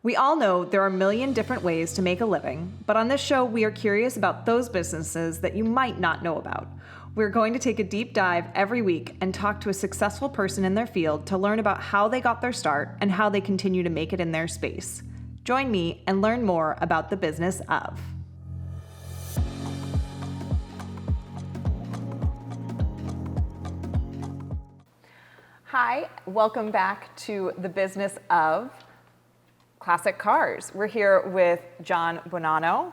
We all know there are a million different ways to make a living, but on this show, we are curious about those businesses that you might not know about. We're going to take a deep dive every week and talk to a successful person in their field to learn about how they got their start and how they continue to make it in their space. Join me and learn more about the business of. Hi, welcome back to the business of classic cars. We're here with John Buonanno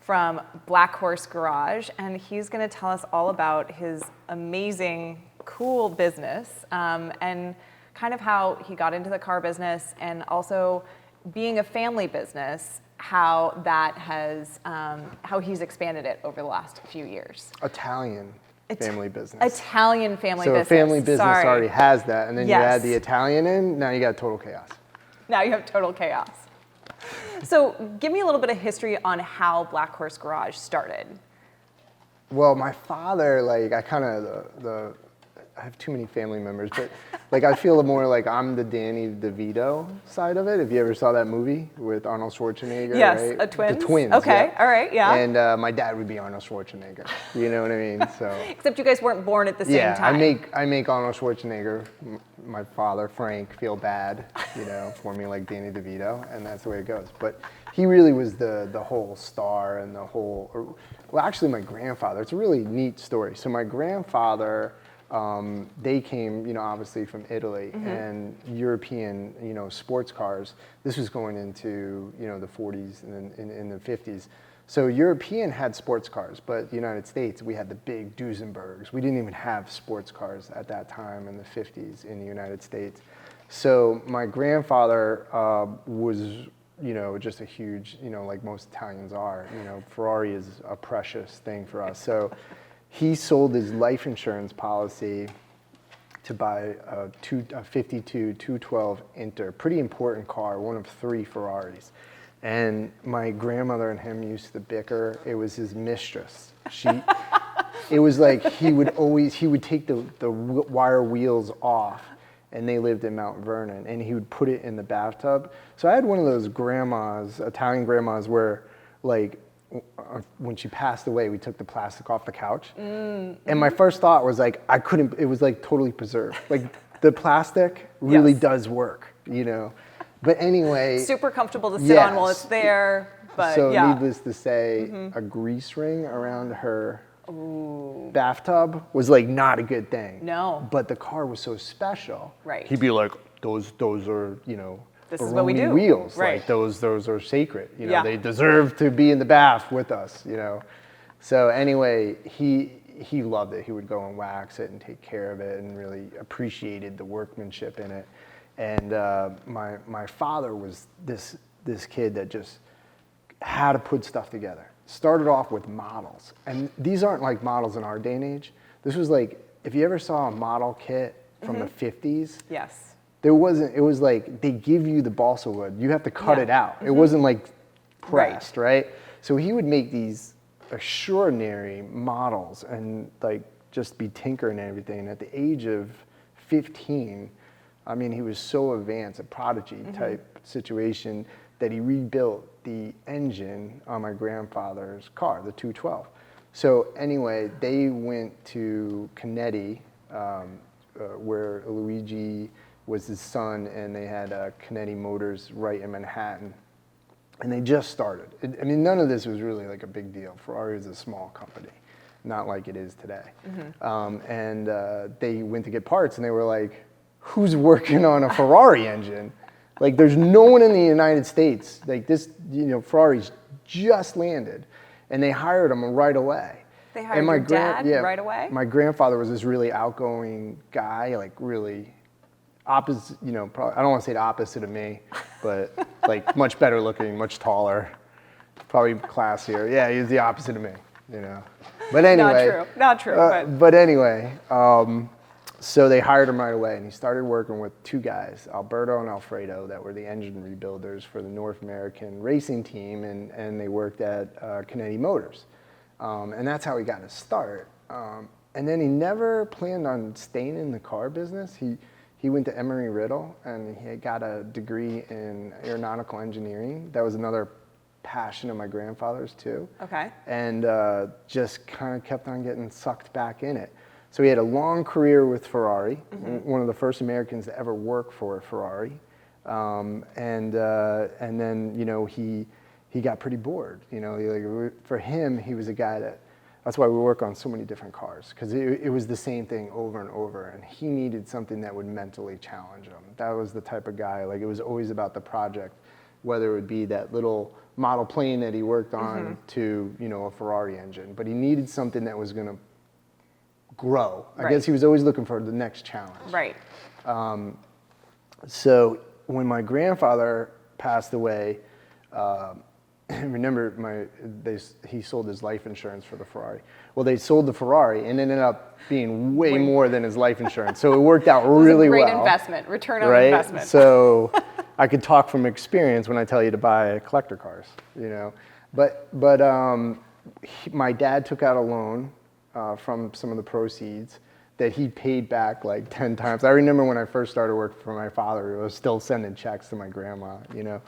from Black Horse Garage, and he's going to tell us all about his amazing, cool business and kind of how he got into the car business, and also being a family business, how that has, how he's expanded it over the last few years. Italian family business. Italian family business. So a family business already has that, and then Yes. you add the Italian in, now you got total chaos. Now you have total chaos. So give me a little bit of history on how Black Horse Garage started. Well, my father, like, I have too many family members, but like I feel more like I'm the Danny DeVito side of it. If you ever saw that movie with Arnold Schwarzenegger, Yes, right? a twins. The twins. Okay, yeah. all right, yeah. And my dad would be Arnold Schwarzenegger. You know what I mean? So. Except you guys weren't born at the same time. I make Arnold Schwarzenegger, my father Frank, feel bad, for me like Danny DeVito, and that's the way it goes. But he really was the whole star and the whole. Well, actually, my grandfather. It's a really neat story. So my grandfather. They came, obviously from Italy, and European, sports cars. This was going into, the 40s and in the 50s. So European had sports cars, but the United States, we had the big Duesenbergs. We didn't even have sports cars at that time in the 50s in the United States. So my grandfather was, just a huge, like most Italians are. Ferrari is a precious thing for us. So. He sold his life insurance policy to buy a 52 212 Inter, pretty important car, one of 3 Ferraris. And my grandmother and him used to bicker. It was his mistress. It was like he would take the wire wheels off, and they lived in Mount Vernon, and he would put it in the bathtub. So I had one of those grandmas, Italian grandmas, where like, when she passed away, we took the plastic off the couch. And my first thought was like, it was like totally preserved. Like the plastic really does work, But anyway. Super comfortable to sit on while it's there, but so needless to say, a grease ring around her bathtub was like not a good thing. No. But the car was so special. Right. He'd be like, those are, This is what we do. Wheels, right. like those are sacred. They deserve to be in the bath with us. So anyway, he loved it. He would go and wax it and take care of it, and really appreciated the workmanship in it. And my father was this kid that just had to put stuff together. Started off with models, and these aren't like models in our day and age. This was like, if you ever saw a model kit from the 50s. Yes. It was like they give you the balsa wood. You have to cut it out. It wasn't like pressed, right? So he would make these extraordinary models and like just be tinkering and everything. And at the age of 15, I mean, he was so advanced, a prodigy type situation, that he rebuilt the engine on my grandfather's car, the 212. So anyway, they went to Canetti, where Luigi was his son, and they had Canetti Motors right in Manhattan. And they just started. None of this was really like a big deal. Ferrari was a small company, not like it is today. And they went to get parts, and they were like, who's working on a Ferrari engine? Like, there's no one in the United States. Like this, Ferrari's just landed. And they hired him right away. They hired your dad right away? My grandfather was this really outgoing guy, like really opposite, probably, I don't want to say the opposite of me, but like much better looking, much taller, probably classier. Yeah, he was the opposite of me, But anyway. Not true. But anyway, so they hired him right away, and he started working with 2 guys, Alberto and Alfredo, that were the engine rebuilders for the North American racing team, and they worked at Canetti Motors. And that's how he got his start. And then he never planned on staying in the car business. He went to Emory-Riddle, and he got a degree in aeronautical engineering. That was another passion of my grandfather's too. Okay. And just kind of kept on getting sucked back in it. So he had a long career with Ferrari, one of the first Americans to ever work for Ferrari. And then, you know, he got pretty bored. You know, for him, he was a guy that's why we work on so many different cars, because it was the same thing over and over, and he needed something that would mentally challenge him. That was the type of guy, like, it was always about the project, whether it would be that little model plane that he worked on to, you know, a Ferrari engine. But he needed something that was going to grow. I guess he was always looking for the next challenge. Right. So when my grandfather passed away, remember he sold his life insurance for the Ferrari. Well, they sold the Ferrari and it ended up being way more than his life insurance. So it worked out really well. Great investment, return on investment. So I could talk from experience when I tell you to buy collector cars, you know. But my dad took out a loan from some of the proceeds that he paid back like 10 times. I remember when I first started working for my father, he was still sending checks to my grandma, you know.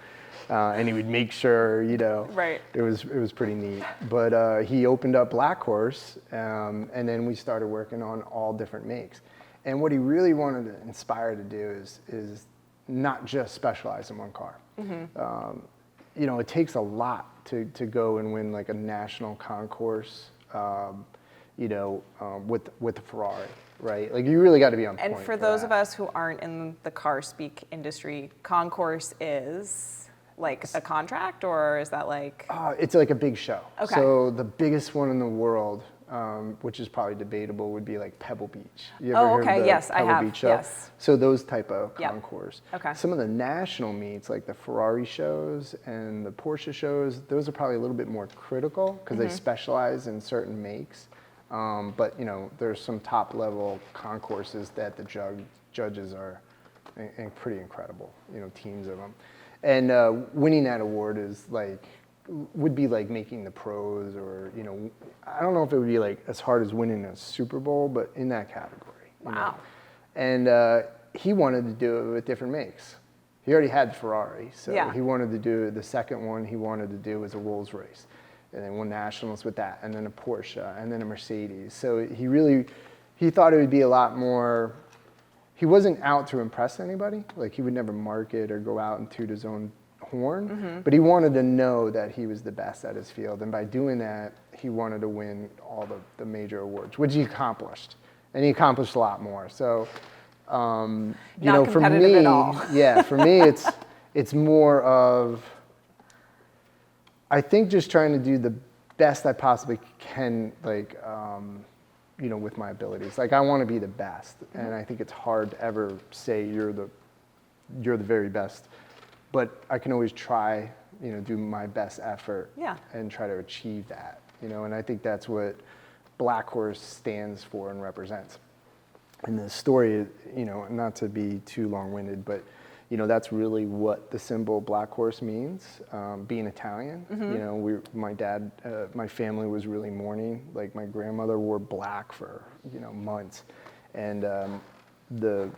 And he would make sure, you know, it was pretty neat. But he opened up Black Horse, and then we started working on all different makes. And what he really wanted to inspire to do is not just specialize in one car. You know, it takes a lot to go and win like a national concourse, you know, with the Ferrari, right? Like you really got to be on point. And for those of us who aren't in the car speak industry, concourse is like a contract, or is that like? It's like a big show. Okay. So the biggest one in the world, which is probably debatable, would be like Pebble Beach. You ever heard of the Yes, Pebble I have. Beach show? Yes. So those type of concours. Okay. Some of the national meets, like the Ferrari shows and the Porsche shows, those are probably a little bit more critical because they specialize in certain makes. But you know, there's some top level concourses that the judges are pretty incredible. You know, teams of them. And winning that award would be like making the pros, or, you know, I don't know if it would be like as hard as winning a Super Bowl, but in that category. Wow. You know? And he wanted to do it with different makes. He already had Ferrari, so he wanted to do the second one he wanted to do was a Rolls Royce, and then won nationals with that, and then a Porsche, and then a Mercedes. So he thought it would be a lot more. He wasn't out to impress anybody. Like he would never market or go out and toot his own horn, but he wanted to know that he was the best at his field. And by doing that, he wanted to win all the major awards, which he accomplished. And he accomplished a lot more. So, you know, for me, for me, it's more of, I think just trying to do the best I possibly can, like, you know, with my abilities. Like I want to be the best, and I think it's hard to ever say you're the very best, but I can always try, you know, do my best effort and try to achieve that, you know, and I think that's what Black Horse stands for and represents. And the story, you know, not to be too long-winded, but you know, that's really what the symbol Black Horse means, being Italian. You know, my dad, my family was really mourning. Like my grandmother wore black for, you know, months. And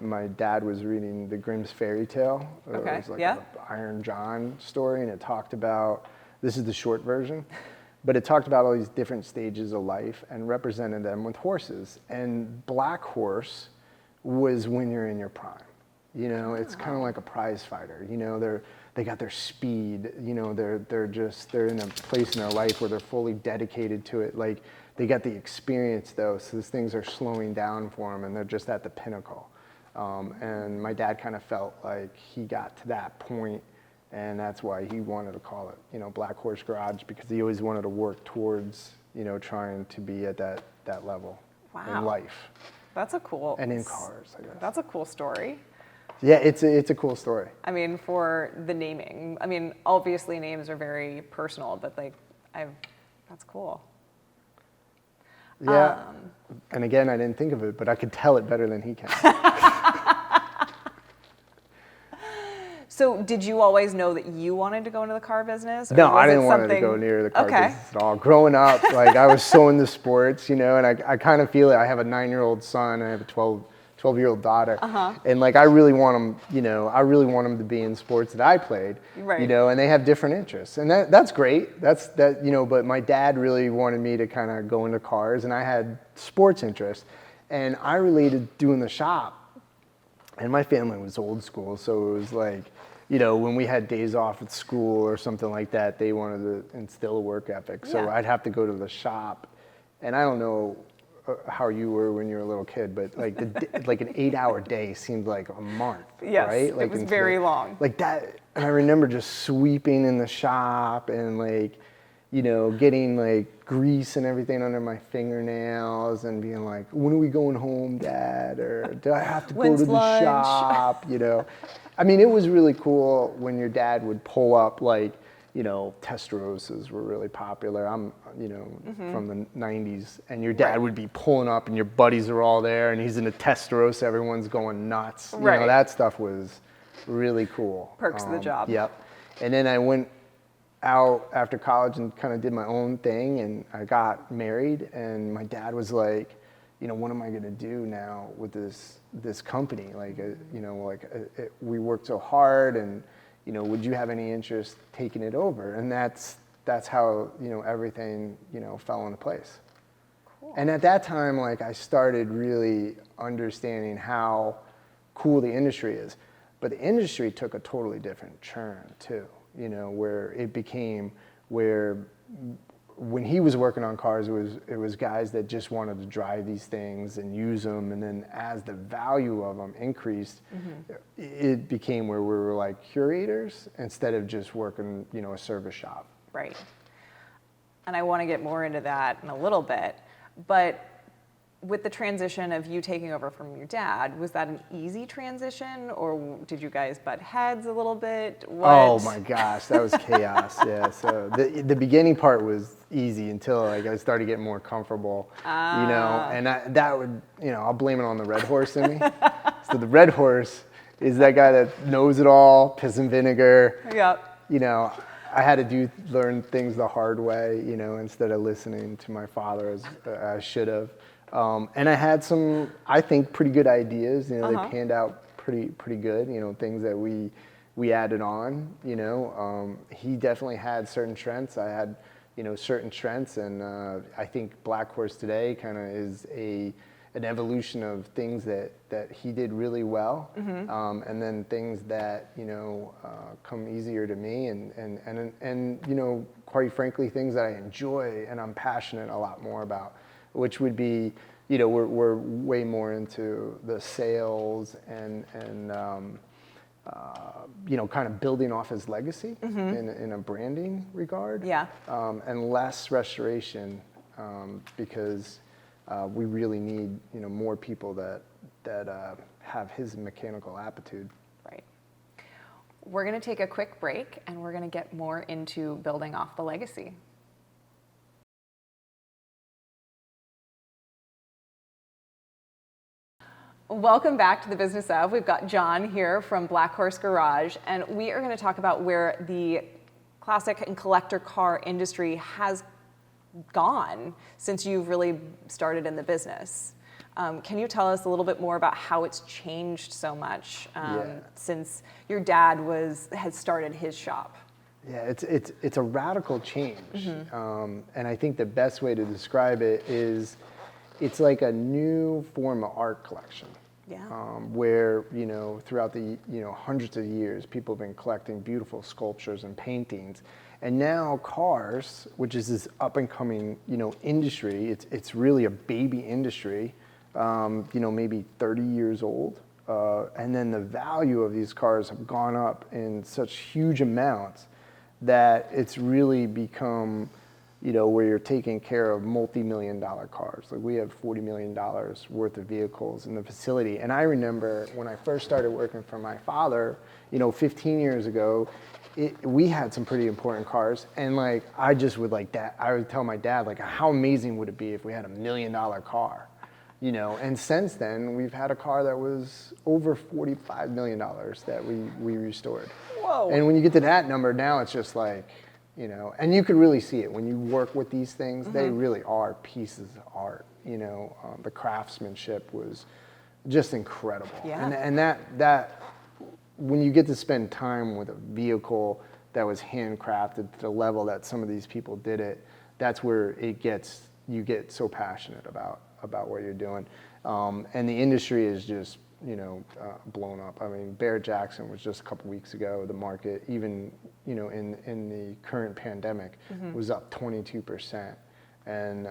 my dad was reading the Grimm's fairy tale. It was like an Iron John story, and it talked about, this is the short version, but it talked about all these different stages of life and represented them with horses. And Black Horse was when you're in your prime. You know, it's kind of like a prize fighter. You know, they got their speed. You know, they're in a place in their life where they're fully dedicated to it. Like they got the experience though, so these things are slowing down for them, and they're just at the pinnacle. And my dad kind of felt like he got to that point, and that's why he wanted to call it, you know, Black Horse Garage, because he always wanted to work towards, you know, trying to be at that level in life. That's a cool. And in cars, I guess. That's a cool story. Yeah, it's a cool story. I mean, for the naming, I mean, obviously names are very personal, but like, that's cool. Yeah, and again, I didn't think of it, but I could tell it better than he can. So did you always know that you wanted to go into the car business? No, I didn't want to go near the car business at all. Growing up, like I was so into sports, you know, and I kind of feel it. I have a 9-year-old son, I have a 12-year-old daughter. And like, I really want them, you know, I really want them to be in sports that I played, Right. you know, and they have different interests. And that's great. That, you know, but my dad really wanted me to kind of go into cars, and I had sports interests. And I related doing the shop. And my family was old school, so it was like, you know, when we had days off at school or something like that, they wanted to instill a work ethic. So Yeah. I'd have to go to the shop. And I don't know how you were when you were a little kid, but like like an 8-hour day seemed like a month, Yes, right? Like it was very long. Like that, and I remember just sweeping in the shop and like, you know, getting like grease and everything under my fingernails and being like, when are we going home, Dad? Or do I have to go When's to the lunch? shop? You know, I mean, it was really cool when your dad would pull up, like, you know, Testarossas were really popular. I'm, you know, from the 90s, and your dad Right. would be pulling up and your buddies are all there and he's in a Testarossa, everyone's going nuts. You Right. know, that stuff was really cool. Perks of the job. Yep. And then I went out after college and kind of did my own thing, and I got married, and my dad was like, you know, what am I going to do now with this company? Like, you know, like we worked so hard, and, you know, would you have any interest taking it over? And that's how, you know, everything, you know, fell into place. Cool. And at that time, like, I started really understanding how cool the industry is. But the industry took a totally different turn too, you know, where it became where when he was working on cars, it was guys that just wanted to drive these things and use them. And then as the value of them increased, it became where we were like curators instead of just working, you know, a service shop. Right. And I want to get more into that in a little bit, but with the transition of you taking over from your dad, was that an easy transition, or did you guys butt heads a little bit? Oh my gosh, that was chaos. Yeah, so the beginning part was easy until like I started getting more comfortable, you know, and that would, you know, I'll blame it on the red horse in me. So the red horse is that guy that knows it all, piss and vinegar. Yep. You know, I had to learn things the hard way, you know, instead of listening to my father as I should have. And I had some, I think, pretty good ideas. You know, they panned out pretty good. You know, things that we added on. You know, he definitely had certain strengths. I had, you know, certain strengths, and I think Black Horse today kind of is an evolution of things that he did really well, and then things that, you know, come easier to me, and you know, quite frankly, things that I enjoy and I'm passionate a lot more about, which would be, you know, we're way more into the sales and you know, kind of building off his legacy in a branding regard. Yeah. And less restoration, because we really need, you know, more people that have his mechanical aptitude. Right. We're going to take a quick break, and we're going to get more into building off the legacy. Welcome back to the Business Of. We've got John here from Black Horse Garage, and we are going to talk about where the classic and collector car industry has gone since you've really started in the business. Can you tell us a little bit more about how it's changed so much since your dad had started his shop? Yeah, it's a radical change, and I think the best way to describe it is it's like a new form of art collection. Yeah. Where, you know, throughout the, you know, hundreds of years, people have been collecting beautiful sculptures and paintings, and now cars, which is this up and coming, you know, industry. It's really a baby industry, you know, maybe 30 years old, and then the value of these cars have gone up in such huge amounts that it's really become, you know, where you're taking care of multi-million-dollar cars. Like, we have $40 million worth of vehicles in the facility. And I remember when I first started working for my father, you know, 15 years ago, we had some pretty important cars. And like, I would tell my dad, like, how amazing would it be if we had $1 million car? You know, and since then, we've had a car that was over $45 million that we restored. Whoa. And when you get to that number, now it's just like, you know, and you could really see it when you work with these things. They really are pieces of art. You know, the craftsmanship was just incredible. Yeah. And that when you get to spend time with a vehicle that was handcrafted to the level that some of these people did it, that's where you get so passionate about what you're doing. And the industry is just, blown up. I mean, Barrett-Jackson was just a couple weeks ago. The market, even, in the current pandemic, was up 22%. And,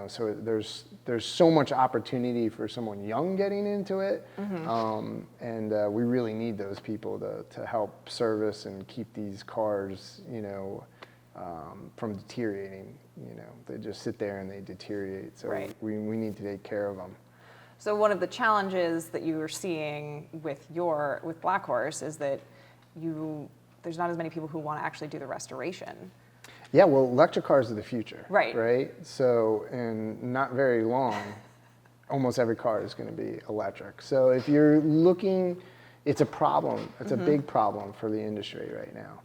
so there's so much opportunity for someone young getting into it. And we really need those people to help service and keep these cars, from deteriorating. They just sit there and they deteriorate. So Right. we need to take care of them. So one of the challenges that you are seeing with Black Horse is that there's not as many people who want to actually do the restoration. Yeah, well, electric cars are the future. Right. Right? So in not very long, almost every car is going to be electric. So if you're looking, it's a problem. It's a big problem for the industry right now.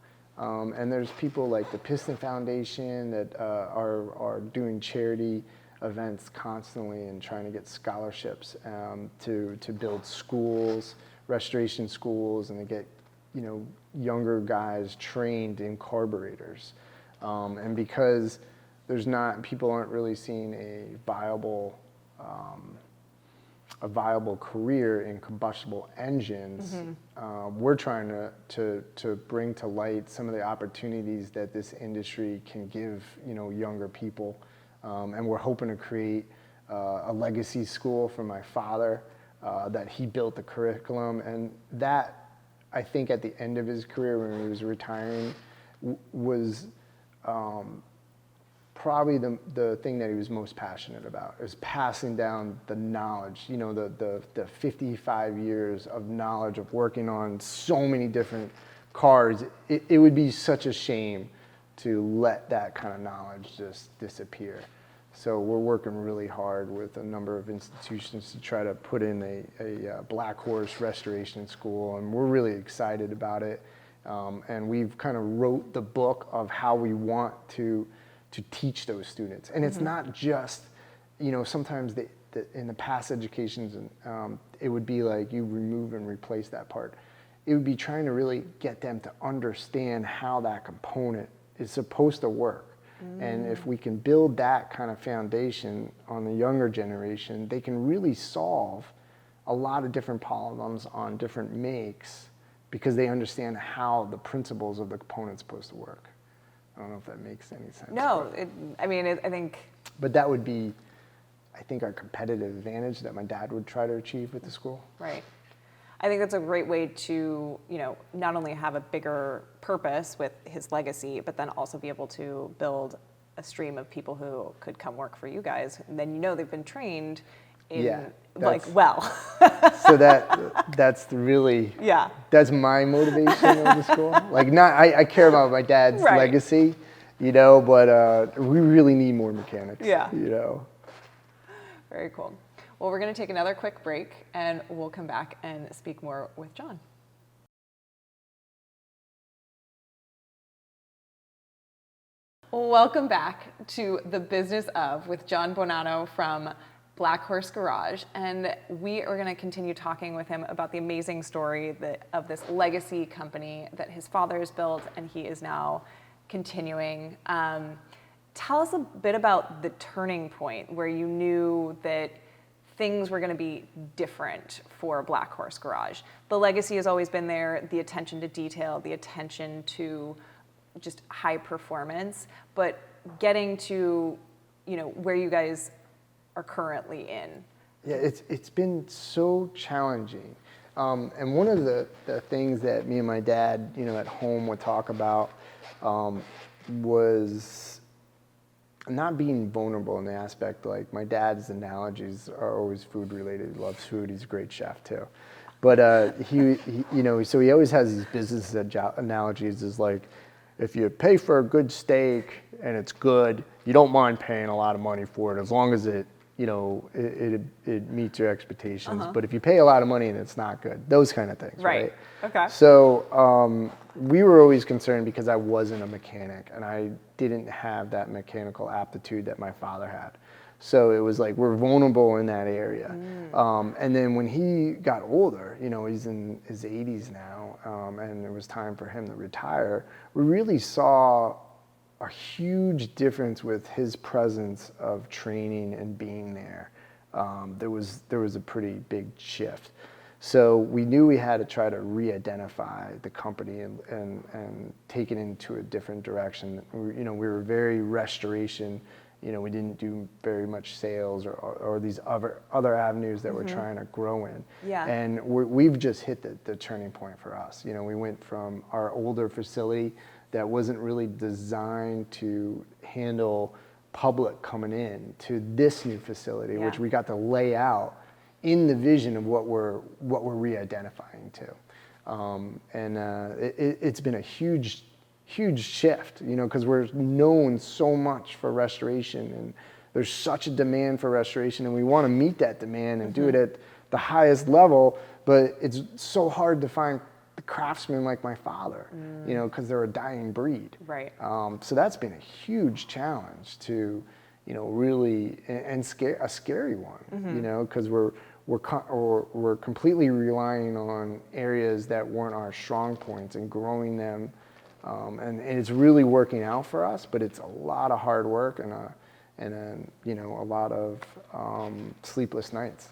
And there's people like the Piston Foundation that are doing charity events constantly and trying to get scholarships to build schools, restoration schools, and to get younger guys trained in carburetors. And because people aren't really seeing a viable career in combustible engines, we're trying to bring to light some of the opportunities that this industry can give younger people. And we're hoping to create a legacy school for my father, that he built the curriculum. And that, I think at the end of his career when he was retiring, was probably the thing that he was most passionate about, is passing down the knowledge, the 55 years of knowledge of working on so many different cars. It would be such a shame to let that kind of knowledge just disappear. So we're working really hard with a number of institutions to try to put in a Black Horse restoration school, and we're really excited about it. And we've kind of wrote the book of how we want to teach those students. And it's not just, sometimes in the past educations, it would be like you remove and replace that part. It would be trying to really get them to understand how that component is supposed to work. And if we can build that kind of foundation on the younger generation, they can really solve a lot of different problems on different makes because they understand how the principles of the component's supposed to work. I don't know if that makes any sense. No, I think... But that would be, I think, our competitive advantage that my dad would try to achieve with the school. Right. I think that's a great way to, not only have a bigger purpose with his legacy, but then also be able to build a stream of people who could come work for you guys. And then they've been trained in, well. So that's really, that's my motivation of the school. I care about my dad's legacy, but we really need more mechanics. Yeah. Very cool. Well, we're going to take another quick break, and we'll come back and speak more with John. Welcome back to The Business Of with John Buonanno from Black Horse Garage, and we are going to continue talking with him about the amazing story of this legacy company that his father has built, and he is now continuing. Tell us a bit about the turning point where you knew that things were going to be different for Black Horse Garage. The legacy has always been there, the attention to detail, the attention to just high performance, but getting to, where you guys are currently in. Yeah, it's been so challenging. And one of the things that me and my dad, at home would talk about was not being vulnerable in the aspect, like my dad's analogies are always food related. He loves food. He's a great chef too. But he so he always has these business analogies is like, if you pay for a good steak and it's good, you don't mind paying a lot of money for it as long as it meets your expectations. But if you pay a lot of money and it's not good, those kind of things, right? Okay. So we were always concerned because I wasn't a mechanic and I didn't have that mechanical aptitude that my father had. So it was like we're vulnerable in that area. And then when he got older, he's in his 80s now, and it was time for him to retire, we really saw a huge difference with his presence of training and being there. There was a pretty big shift. So we knew we had to try to re-identify the company and take it into a different direction. We were very restoration. We didn't do very much sales or these other avenues that we're trying to grow in. Yeah. And we've just hit the turning point for us. We went from our older facility that wasn't really designed to handle public coming in to this new facility, which we got to lay out in the vision of what we're re-identifying to. It's been a huge shift, because we're known so much for restoration, and there's such a demand for restoration, and we want to meet that demand and do it at the highest level, but it's so hard to find the craftsmen like my father, because they're a dying breed. Right. So that's been a huge challenge to, really, and a scary one, because we're completely relying on areas that weren't our strong points and growing them. And it's really working out for us, but it's a lot of hard work and a lot of sleepless nights.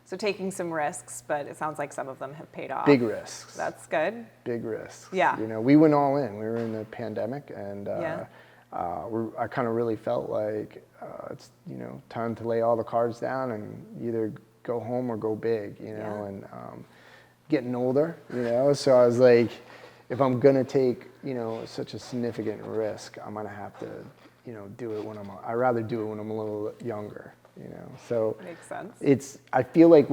So taking some risks, but it sounds like some of them have paid off. Big risks. That's good. Big risks. Yeah. We went all in. We were in the pandemic, and I kind of really felt like it's time to lay all the cards down and either go home or go big. And getting older. So I was like, if I'm gonna take such a significant risk, I'm gonna have to do it I'd rather do it when I'm a little younger. So makes sense. I feel like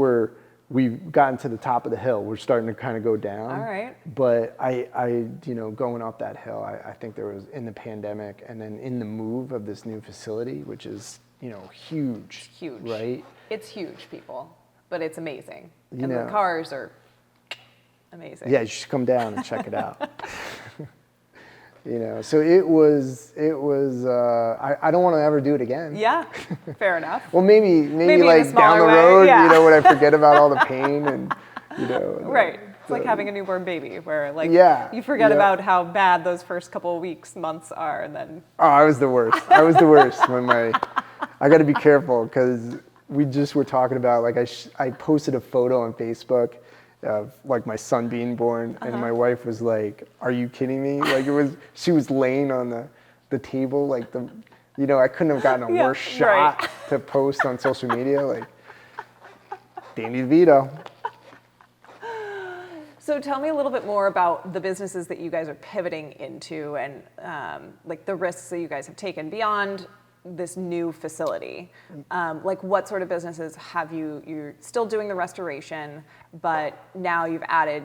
we've gotten to the top of the hill. We're starting to kind of go down. All right. But I going up that hill, I think there was, in the pandemic and then in the move of this new facility, which is huge. It's huge. Right. It's huge, people, but it's amazing. And the cars are amazing. Yeah, you should come down and check it out. So it was. I don't want to ever do it again. Yeah, fair enough. Well, maybe like down the road, when I forget about all the pain and Right. It's like having a newborn baby, where you forget about how bad those first couple of weeks, months are, and then. Oh, I was the worst. When I got to be careful, because we just were talking about, I posted a photo on Facebook of my son being born, and my wife was like, "Are you kidding me?" She was laying on the table, I couldn't have gotten a worse shot to post on social media, Danny DeVito. So tell me a little bit more about the businesses that you guys are pivoting into, and the risks that you guys have taken beyond this new facility. What sort of businesses have you're still doing the restoration, but now you've added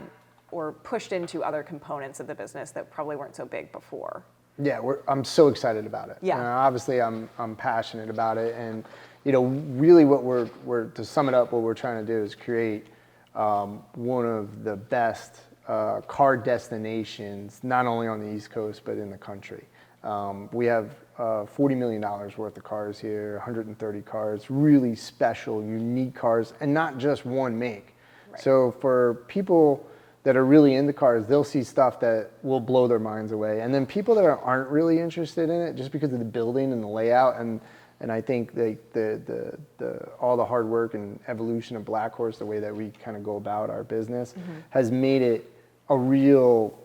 or pushed into other components of the business that probably weren't so big before? Yeah, I'm so excited about it. Yeah. Obviously, I'm passionate about it, and really, what we're to sum it up, what we're trying to do is create one of the best car destinations, not only on the East Coast but in the country. We have $40 million worth of cars here, 130 cars, really special, unique cars, and not just one make. Right. So for people that are really into cars, they'll see stuff that will blow their minds away. And then people that aren't really interested in it, just because of the building and the layout, and I think all the hard work and evolution of Black Horse, the way that we kind of go about our business, has made it a real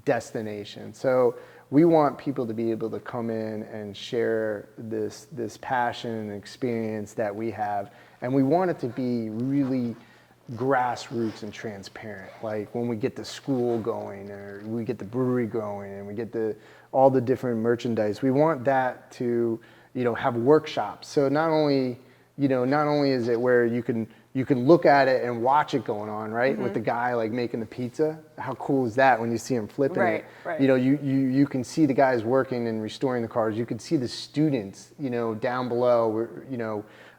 destination. So we want people to be able to come in and share this passion and experience that we have, and we want it to be really grassroots and transparent. Like when we get the school going, or we get the brewery going, and we get all the different merchandise, we want that to have workshops. So not only is it where you can look at it and watch it going on, right? With the guy making the pizza. How cool is that when you see him flipping it? Right. You can see the guys working and restoring the cars. You can see the students, down below.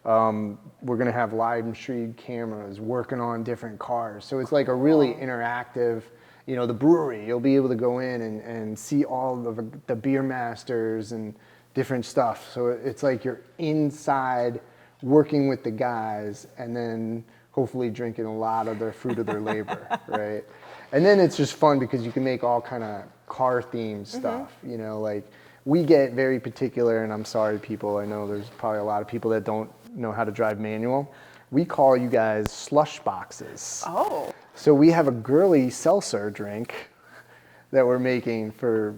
We're gonna have live stream cameras working on different cars. So it's a really interactive. The brewery, you'll be able to go in and see all of the beer masters and different stuff. So it's like you're inside working with the guys and then hopefully drinking a lot of the fruit of their labor, right? And then it's just fun because you can make all kind of car themed stuff, you know, like we get very particular, and I'm sorry people, I know there's probably a lot of people that don't know how to drive manual. We call you guys slush boxes. Oh. So we have a girly seltzer drink that we're making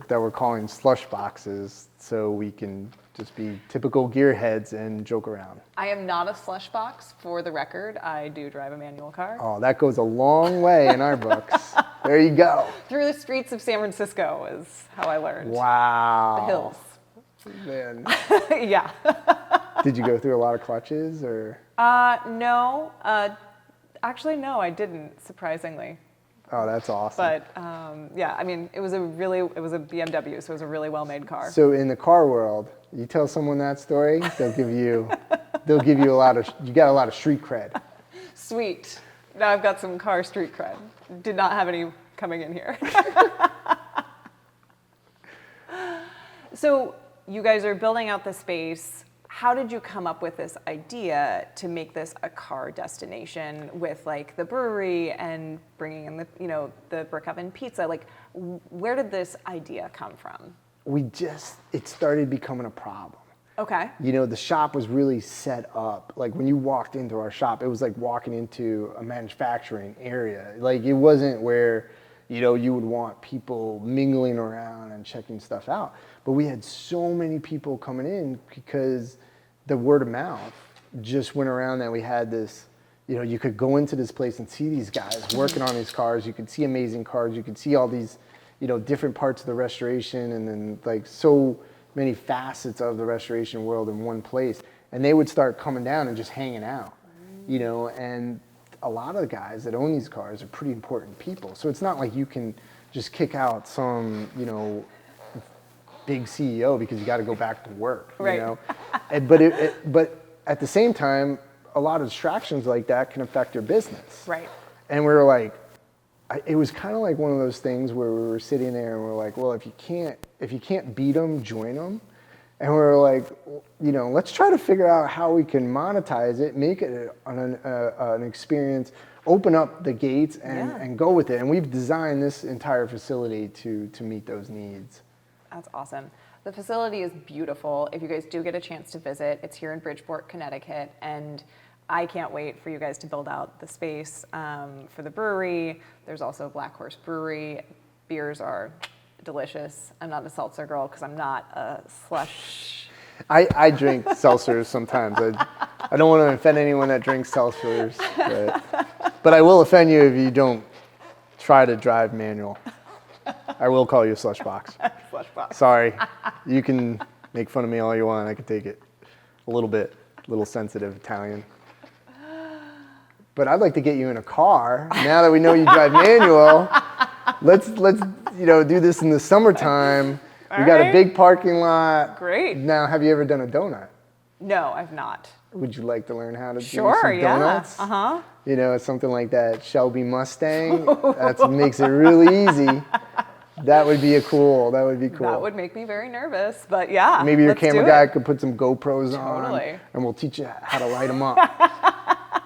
that we're calling slush boxes, so we can just be typical gearheads and joke around. I am not a slush box, for the record. I do drive a manual car. Oh, that goes a long way in our books. There you go. Through the streets of San Francisco is how I learned. Wow. The hills. Man. Yeah. Did you go through a lot of clutches or? No. Actually, no, I didn't, surprisingly. Oh, that's awesome. But yeah, I mean, it was a BMW, so it was a really well-made car. So in the car world, you tell someone that story, they'll give you a lot of, you got a lot of street cred. Sweet. Now I've got some car street cred. Did not have any coming in here. So you guys are building out the space. How did you come up with this idea to make this a car destination with like the brewery and bringing in the brick oven pizza? Like, where did this idea come from? It started becoming a problem. Okay. You know, the shop was really set up. Like when you walked into our shop, it was like walking into a manufacturing area. Like it wasn't where, you know, you would want people mingling around and checking stuff out. But we had so many people coming in because the word of mouth just went around that we had this, you know, you could go into this place and see these guys working on these cars. You could see amazing cars. You could see all these, you know, different parts of the restoration and then like so many facets of the restoration world in one place. And they would start coming down and just hanging out, you know, and a lot of the guys that own these cars are pretty important people. So it's not like you can just kick out some, you know, big CEO because you got to go back to work, right. You know? But at the same time, a lot of distractions like that can affect your business. Right. And we were like, it was kind of like one of those things where we were sitting there and we're like, well, if you can't beat them, join them. And we were like, you know, let's try to figure out how we can monetize it, make it an experience, open up the gates and go with it. And we've designed this entire facility to meet those needs. That's awesome. The facility is beautiful. If you guys do get a chance to visit, it's here in Bridgeport, Connecticut, and I can't wait for you guys to build out the space for the brewery. There's also Black Horse Brewery. Beers are delicious. I'm not a seltzer girl because I'm not a slush. I drink seltzers sometimes. I don't want to offend anyone that drinks seltzers, but I will offend you if you don't try to drive manual. I will call you a slush box. Slush box. Sorry. You can make fun of me all you want. I can take it a little sensitive Italian. But I'd like to get you in a car. Now that we know you drive manual, let's do this in the summertime. We got a big parking lot. Great. Now, have you ever done a donut? No, I've not. Would you like to learn how to do some Yeah. donuts? Uh-huh. You know, something like that Shelby Mustang. That makes it really easy. That would be cool. That would make me very nervous, but yeah. Maybe your camera guy could put some GoPros on. Totally. And we'll teach you how to light them up.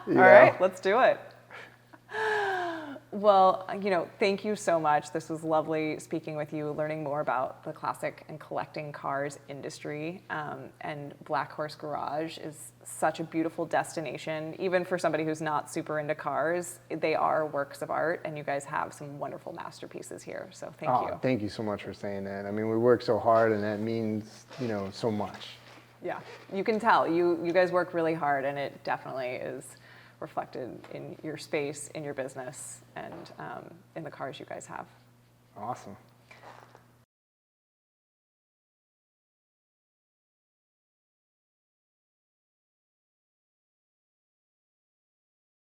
All right, let's do it. Well, thank you so much. This was lovely speaking with you, learning more about the classic and collecting cars industry. And Black Horse Garage is such a beautiful destination, even for somebody who's not super into cars. They are works of art, and you guys have some wonderful masterpieces here. So thank you. Thank you so much for saying that. I mean, we work so hard, and that means so much. Yeah, you can tell. You guys work really hard, and it definitely is reflected in your space, in your business, and in the cars you guys have. Awesome.